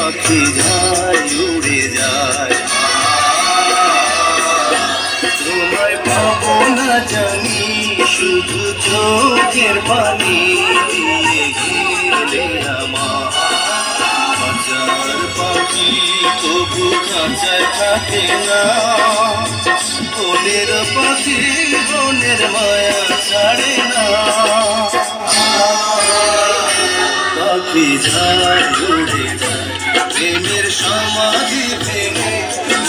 পাখি যায় উড়ে যায়। তোমায় পাবো না জানি শুধু চোখের পানি দিয়ে ঘিরে আমার। হাজার পাখি তবু খাঁচায় থাকে না, বনের পাখি বনের মায়া ছাড়ে না। পাখি যায় উড়ে যায় প্রেমের সমাধি ভেঙে,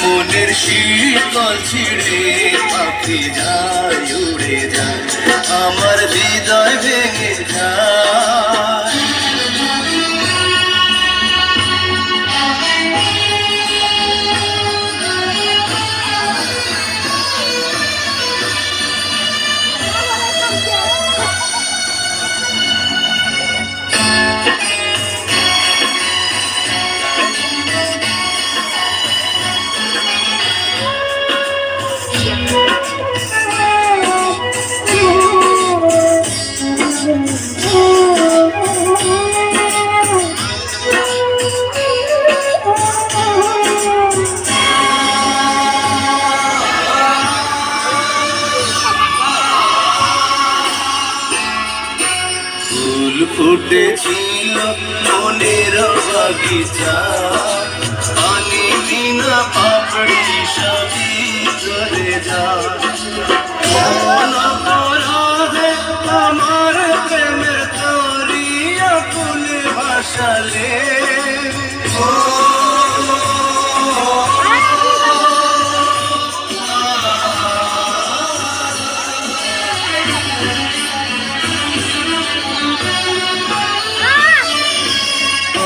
মনের শীতল ছিঁড়ে পাখি যায় উড়ে যায়, আমার হৃদয় ভেঙে যায়। ফুল ফুটেছিল মনের বাগিচা, পানি বিনা পাপড়ি সবই চলে যায়। কোন অপরাধে আমার প্রেমের তরি আকুলে ভাসালে,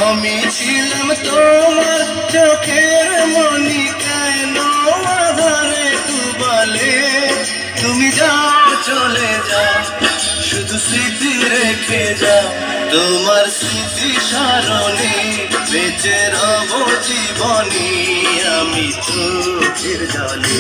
আমি ছিলাম তোমার চোখের মনি, কেন আধারে ডুবালে। তুমি যাও চলে যাও শুধু স্মৃতি রেখে যাও, তোমার স্মৃতি স্মরণে বেঁচে রব জীবনী আমি চোখের জলে।